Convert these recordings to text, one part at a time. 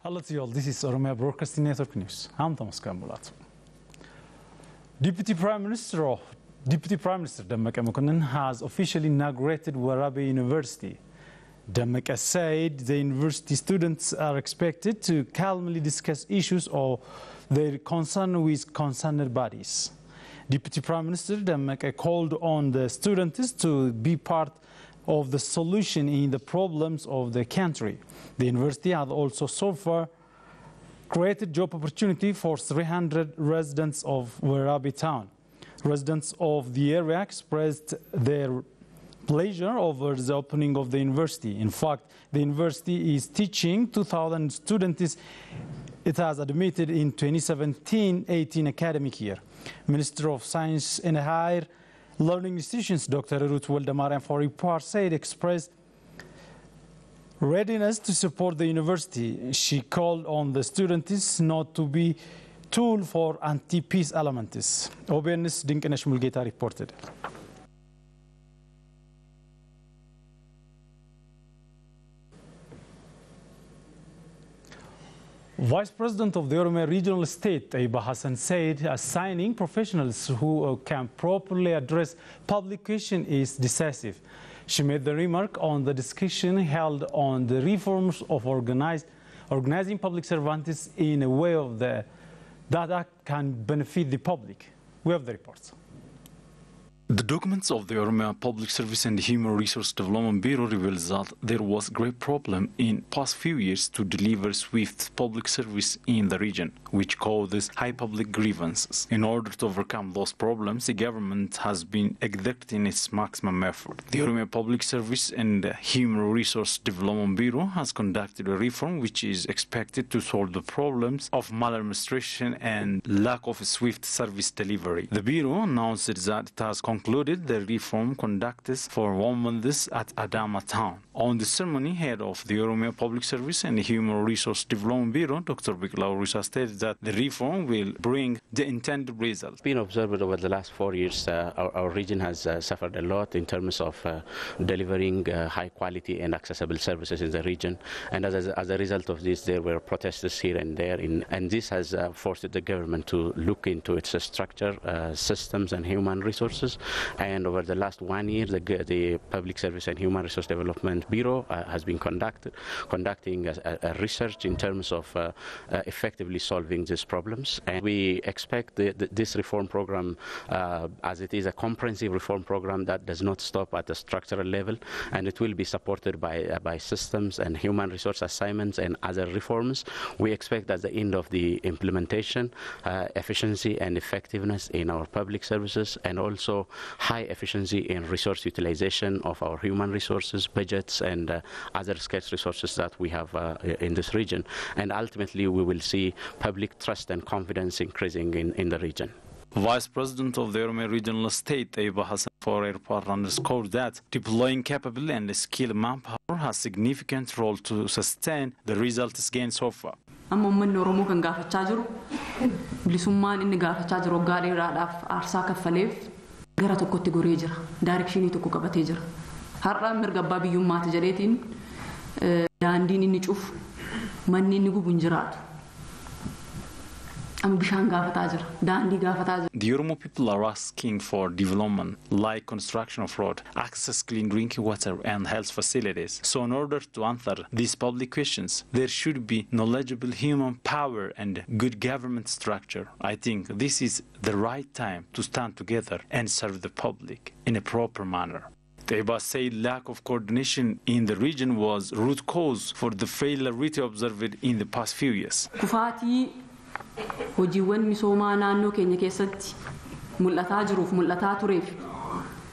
Hello to you all, this is Oromia Broadcasting Network News. I'm Thomas Kambulat. Deputy Prime Minister Dammaqee Mokonnin has officially inaugurated Warabe University. Dammaqee said the university students are expected to calmly discuss issues of their concern with concerned bodies. Deputy Prime Minister Dammaqee called on the students to be part of the solution in the problems of the country. The university has also so far created job opportunity for 300 residents of Warabe town. Residents of the area expressed their pleasure over the opening of the university. In fact, the university is teaching 2,000 students. It has admitted in 2017-18 academic year. Minister of Science and Higher Learning Institutions, Dr. Ruth Waldemariam, for report said expressed readiness to support the university. She called on the students not to be tool for anti-peace elements. OBN's Dinkanesh Mulgeta reported. Vice President of the Oromia Regional State, Aiba Hassan, said assigning professionals who can properly address public question is decisive. She made the remark on the discussion held on the reforms of organizing public servants in a way that can benefit the public. We have the reports. The documents of the Oromia Public Service and Human Resource Development Bureau reveals that there was great problem in past few years to deliver swift public service in the region, which causes high public grievances. In order to overcome those problems, the government has been exerting its maximum effort. The Oromia Public Service and Human Resource Development Bureau has conducted a reform which is expected to solve the problems of maladministration and lack of swift service delivery. The Bureau announced that it has concluded the reform conducted for 1 month at Adama town. On the ceremony, head of the Oromia Public Service and Human Resource Development Bureau, Dr. Biqla Urisa, stated that the reform will bring the intended result. It's been observed over the last 4 years, our region has suffered a lot in terms of delivering high quality and accessible services in the region. And as a result of this, there were protests here and there, and this has forced the government to look into its structure, systems and human resources. And over the last 1 year, the Public Service and Human Resource Development Bureau has been conducting a research in terms of effectively solving these problems. And we expect this reform program, as it is a comprehensive reform program that does not stop at the structural level, and it will be supported by systems and human resource assignments and other reforms. We expect at the end of the implementation, efficiency and effectiveness in our public services, and also high efficiency in resource utilization of our human resources, budgets, and other scarce resources that we have in this region. And ultimately, we will see public trust and confidence increasing in the region. Vice President of the Oromia Regional State, Aiba Hassan, for airport underscored that deploying capable and skilled manpower has significant role to sustain the results gained so far. Amman Oromo kan gaafachaa jiru bilisummaan inni gaafachaa jiru waggaa dheeraadhaaf aarsaa kaffaleef gara tokkotti goree jira. Daarekshinii tokko qabatee jira. Har'a mirga abbaa biyyummaati jedheetiin daandiin inni cufu, manni inni gubu hin jiraatu. The Oromo people are asking for development, like construction of road, access clean drinking water and health facilities. So in order to answer these public questions, there should be knowledgeable human power and good government structure. I think this is the right time to stand together and serve the public in a proper manner. Aiba said lack of coordination in the region was root cause for the failure observed in the past few years. Hojiiwwan misoomaa naannoo keenya keessatti mul'ataa jiruuf mul'ataa tureef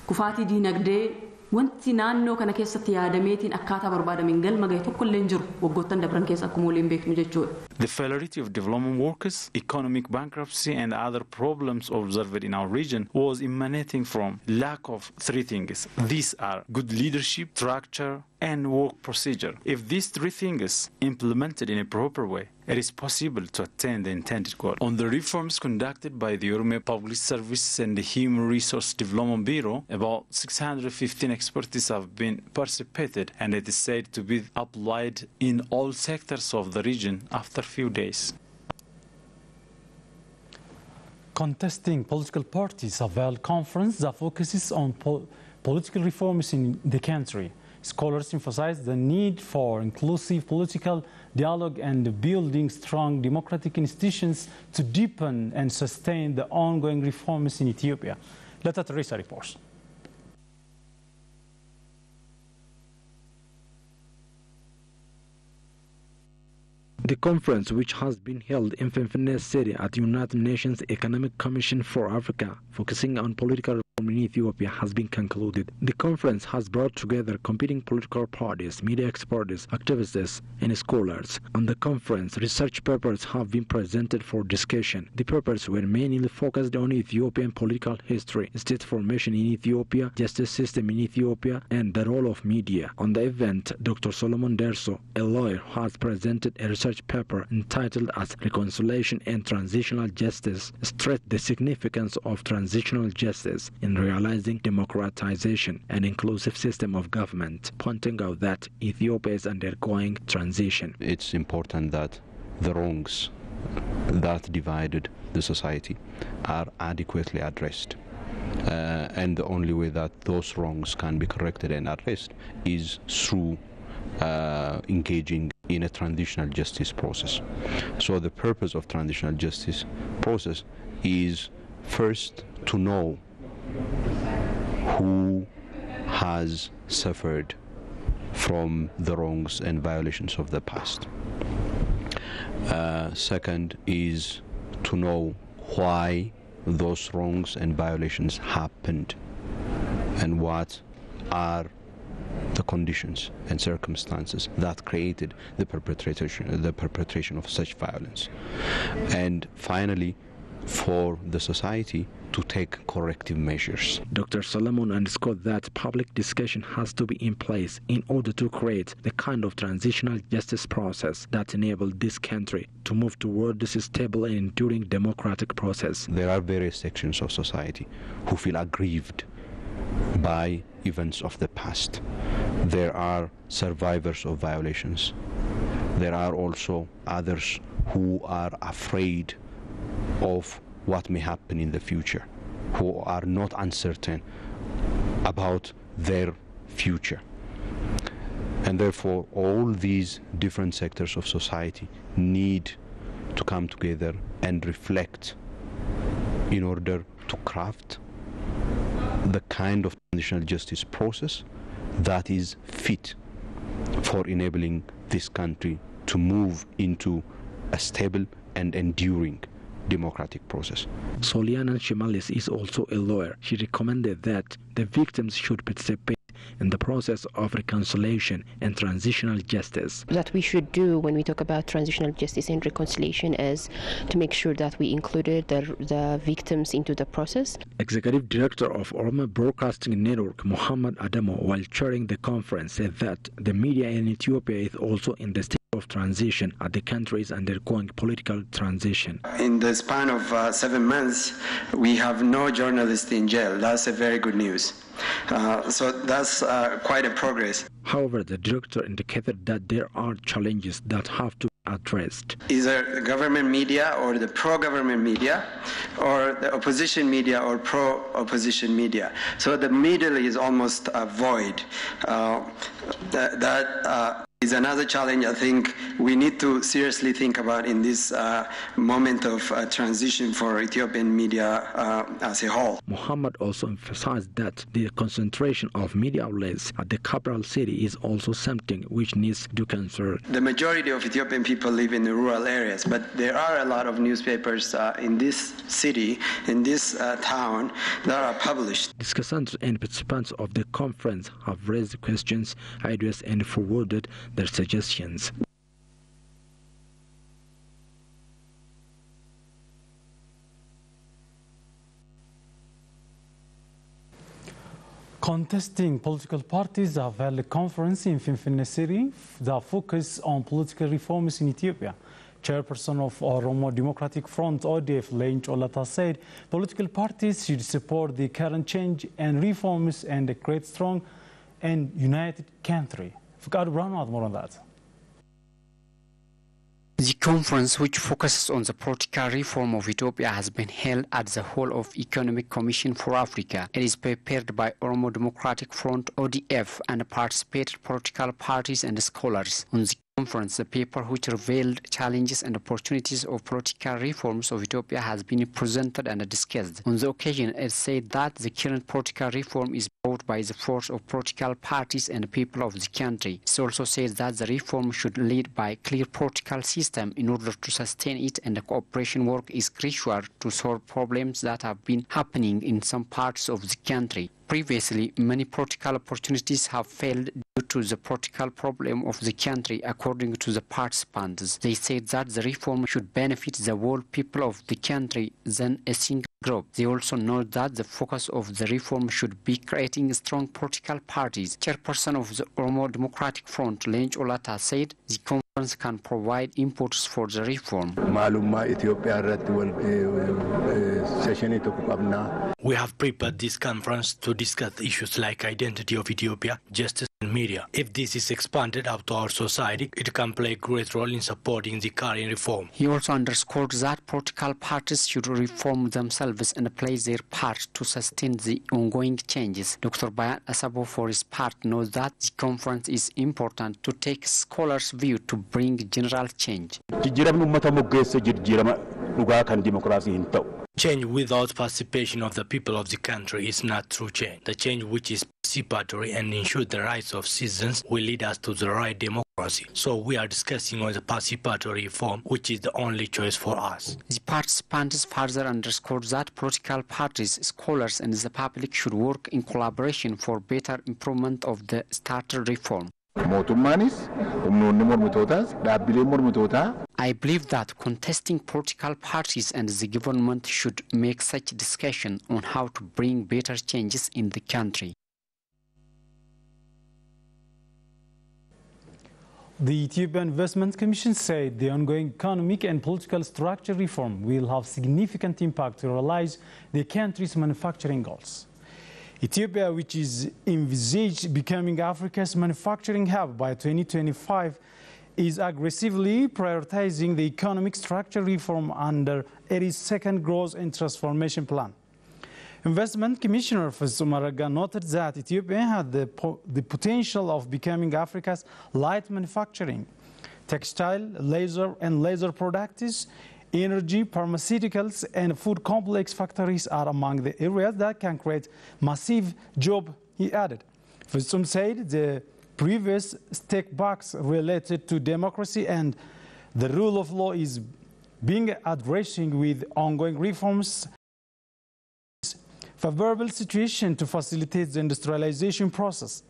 kufaatii diinagdee wanti naannoo kana keessatti yaadameetiin akkaataa barbaadameen galma gahe tokko illee hin jiru waggoottan dabran keessa akkuma waliin beeknu jechuudha. The failure of development workers, economic bankruptcy and other problems observed in our region was emanating from lack of three things. These are good leadership, structure and work procedure. If these three things implemented in a proper way, it is possible to attain the intended goal. On the reforms conducted by the Oromia Public Service and the Human Resource Development Bureau, about 615 expertise have been participated, and it is said to be applied in all sectors of the region after a few days. Contesting political parties have held conference that focuses on political reforms in the country. Scholars emphasize the need for inclusive political dialogue and building strong democratic institutions to deepen and sustain the ongoing reforms in Ethiopia. Leta Teresa reports. The conference, which has been held in Finfinnes City at the United Nations Economic Commission for Africa, focusing on political reform in Ethiopia, has been concluded. The conference has brought together competing political parties, media experts, activists, and scholars. On the conference, research papers have been presented for discussion. The papers were mainly focused on Ethiopian political history, state formation in Ethiopia, justice system in Ethiopia, and the role of media. On the event, Dr. Solomon Derso, a lawyer, has presented a research paper entitled as Reconciliation and Transitional Justice, stressed the significance of transitional justice in realizing democratization and inclusive system of government, pointing out that Ethiopia is undergoing transition. It's important that the wrongs that divided the society are adequately addressed. And the only way that those wrongs can be corrected and addressed is through engaging in a transitional justice process. So the purpose of transitional justice process is first to know who has suffered from the wrongs and violations of the past. Second is to know why those wrongs and violations happened and what are the conditions and circumstances that created the perpetration of such violence. And finally, for the society to take corrective measures. Dr. Solomon underscored that public discussion has to be in place in order to create the kind of transitional justice process that enables this country to move toward this stable and enduring democratic process. There are various sections of society who feel aggrieved by events of the past. There are survivors of violations. There are also others who are afraid of what may happen in the future, who are not uncertain about their future. And therefore, all these different sectors of society need to come together and reflect in order to craft the kind of transitional justice process that is fit for enabling this country to move into a stable and enduring democratic process. Soliana Shimalis is also a lawyer. She recommended that the victims should participate in the process of reconciliation and transitional justice. That we should do when we talk about transitional justice and reconciliation is to make sure that we included the victims into the process. Executive Director of Oromia Broadcasting Network, Muhammad Adamo, while chairing the conference, said that the media in Ethiopia is also in the state of transition as the country is undergoing political transition. In the span of 7 months, we have no journalist in jail. That's a very good news. So that's quite a progress. However, the director indicated that there are challenges that have to be addressed. Either the government media or the pro-government media or the opposition media or pro-opposition media. So the middle is almost void. That is another challenge I think we need to seriously think about in this moment of transition for Ethiopian media as a whole. Muhammad also emphasized that the concentration of media outlets at the capital city is also something which needs to consider. The majority of Ethiopian people live in the rural areas, but there are a lot of newspapers in this city, in this town, that are published. Discussants and participants of the conference have raised questions, ideas, and forwarded their suggestions. Contesting political parties have held a conference in Finfinne City that focused on political reforms in Ethiopia. Chairperson of Oromo Democratic Front, ODF, Leenco Lataa, said political parties should support the current change and reforms and create a strong and united country. Fukad Brown had more on that. The conference, which focuses on the political reform of Ethiopia, has been held at the Hall of Economic Commission for Africa. It is prepared by Oromo Democratic Front, ODF, and participated political parties and scholars. On the conference, the paper which revealed challenges and opportunities of political reforms of Ethiopia has been presented and discussed. On the occasion, it said that the current political reform is brought by the force of political parties and people of the country. It also says that the reform should lead by a clear political system in order to sustain it, and the cooperation work is crucial to solve problems that have been happening in some parts of the country. Previously, many political opportunities have failed due to the political problem of the country, according to the participants. They said that the reform should benefit the whole people of the country than a single group. They also note that the focus of the reform should be creating strong political parties. Chairperson of the Oromo Democratic Front, Leenco Lataa, said the conference can provide inputs for the reform. We have prepared this conference to discuss issues like identity of Ethiopia, justice and media. If this is expanded out to our society, it can play a great role in supporting the current reform. He also underscored that political parties should reform themselves and play their part to sustain the ongoing changes. Dr. Bayan Asabo, for his part, knows that the conference is important to take scholars' view to bring general change. Change without participation of the people of the country is not true change. The change which is participatory and ensure the rights of citizens will lead us to the right democracy. So we are discussing on the participatory reform, which is the only choice for us. The participants further underscored that political parties, scholars and the public should work in collaboration for better improvement of the started reform. I believe that contesting political parties and the government should make such discussion on how to bring better changes in the country. The Ethiopian Investment Commission said the ongoing economic and political structure reform will have significant impact to realize the country's manufacturing goals. Ethiopia, which is envisaged becoming Africa's manufacturing hub by 2025, is aggressively prioritizing the economic structure reform under its second growth and transformation plan. Investment Commissioner Fesum Araga noted that Ethiopia had the potential of becoming Africa's light manufacturing, textile, laser products, energy, pharmaceuticals, and food complex factories are among the areas that can create massive jobs, he added. Fesum said the previous setbacks related to democracy and the rule of law is being addressed with ongoing reforms. Favorable situation to facilitate the industrialization process.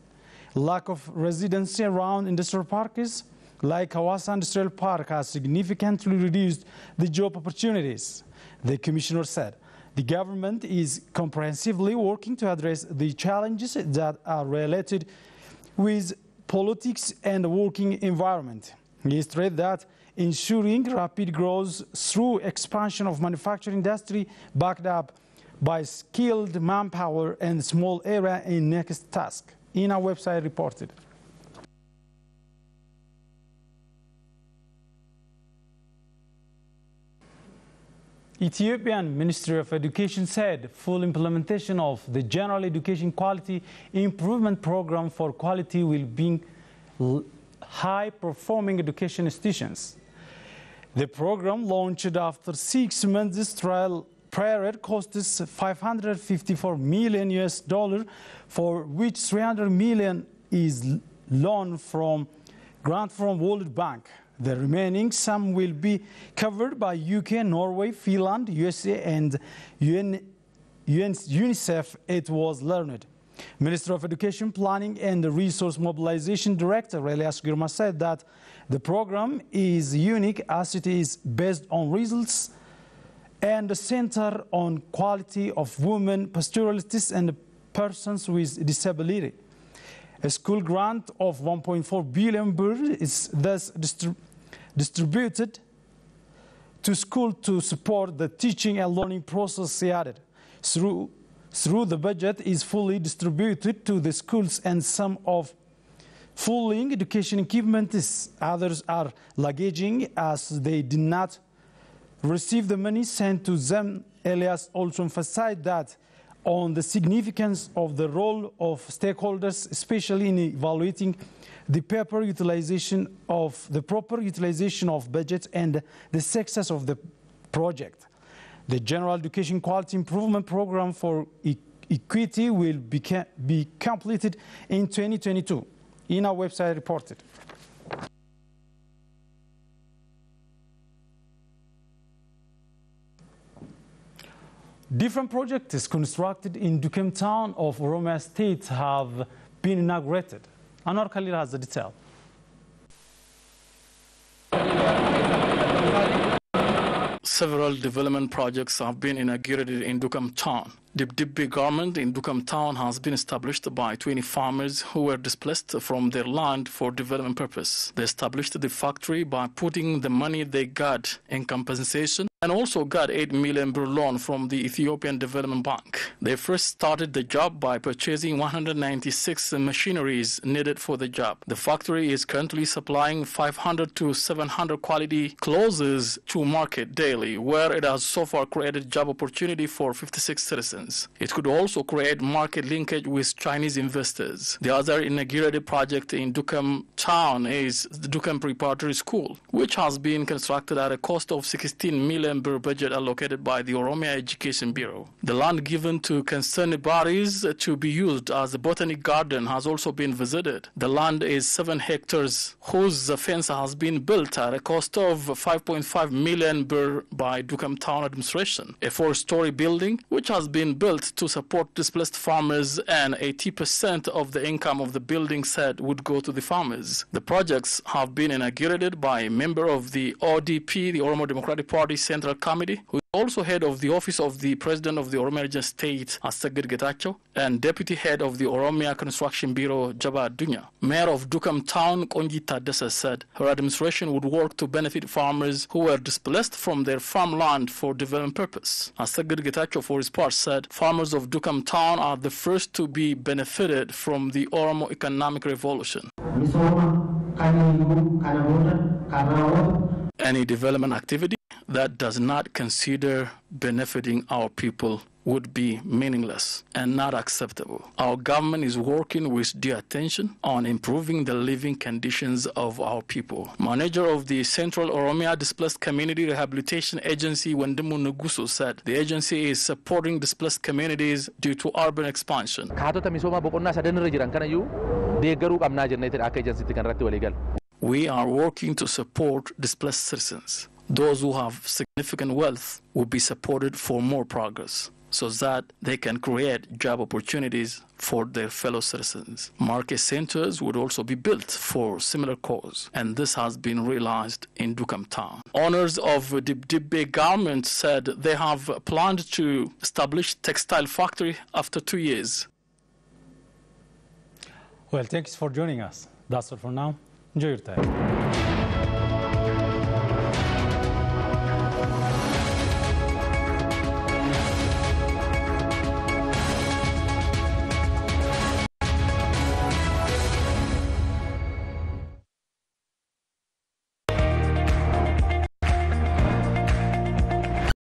Lack of residency around industrial parks like Hawassa Industrial Park has significantly reduced the job opportunities, the commissioner said. The government is comprehensively working to address the challenges that are related with politics and the working environment. He stressed that ensuring rapid growth through expansion of manufacturing industry backed up by skilled manpower and small area in next task. In our website reported. Ethiopian Ministry of Education said full implementation of the General Education Quality Improvement Program for quality will bring high-performing education institutions. The program, launched after 6 months trial period, costs $554 million, for which $300 million is grant from World Bank. The remaining sum will be covered by UK, Norway, Finland, USA, and UNICEF, it was learned. Minister of Education Planning and Resource Mobilization Director Elias Girma said that the program is unique as it is based on results and the center on quality of women, pastoralists, and persons with disability. A school grant of 1.4 billion birr is thus distributed to schools to support the teaching and learning process, he added. Through the budget is fully distributed to the schools, and some of fulfilling education equipment others are luggaging as they did not receive the money sent to them. Elias also emphasized that on the significance of the role of stakeholders, especially in evaluating the proper utilization of budgets and the success of the project. The General Education Quality Improvement Program for Equity will be completed in 2022. In our website reported. Different projects constructed in Dukem town of Oromia State have been inaugurated. Anwar Khalil has the detail. Several development projects have been inaugurated in Dukem town. The Dibbe garment in Dukem town has been established by 20 farmers who were displaced from their land for development purpose. They established the factory by putting the money they got in compensation and also got 8 million birr loan from the Ethiopian Development Bank. They first started the job by purchasing 196 machineries needed for the job. The factory is currently supplying 500 to 700 quality clothes to market daily, where it has so far created job opportunity for 56 citizens. It could also create market linkage with Chinese investors. The other inaugurated project in Dukem town is the Dukem Preparatory School, which has been constructed at a cost of 16 million birr budget allocated by the Oromia Education Bureau. The land given to concerned bodies to be used as a botanic garden has also been visited. The land is 7 hectares, whose fence has been built at a cost of 5.5 million birr by Dukem town administration. A 4-story building which has been built to support displaced farmers, and 80% of the income of the building said would go to the farmers. The projects have been inaugurated by a member of the ODP, the Oromo Democratic Party Central Committee, who is also head of the Office of the President of the Oromia Region State, Assagid Getachew, and Deputy Head of the Oromia Construction Bureau, Jaba Dunya. Mayor of Dukem Town, Konji Tadessa, said her administration would work to benefit farmers who were displaced from their farmland for development purpose. Assagid Getachew, for his part, said farmers of Dukem Town are the first to be benefited from the Oromo economic revolution. Any development activity that does not consider benefiting our people would be meaningless and not acceptable. Our government is working with due attention on improving the living conditions of our people. Manager of the Central Oromia Displaced Community Rehabilitation Agency, Wendimu Nugusu, said the agency is supporting displaced communities due to urban expansion. We are working to support displaced citizens. Those who have significant wealth will be supported for more progress, so that they can create job opportunities for their fellow citizens. Market centers would also be built for similar cause, and this has been realized in Dukem town. Owners of Dibbe garments said they have planned to establish textile factory after 2 years. Well, thanks for joining us. That's all for now. Enjoy your time.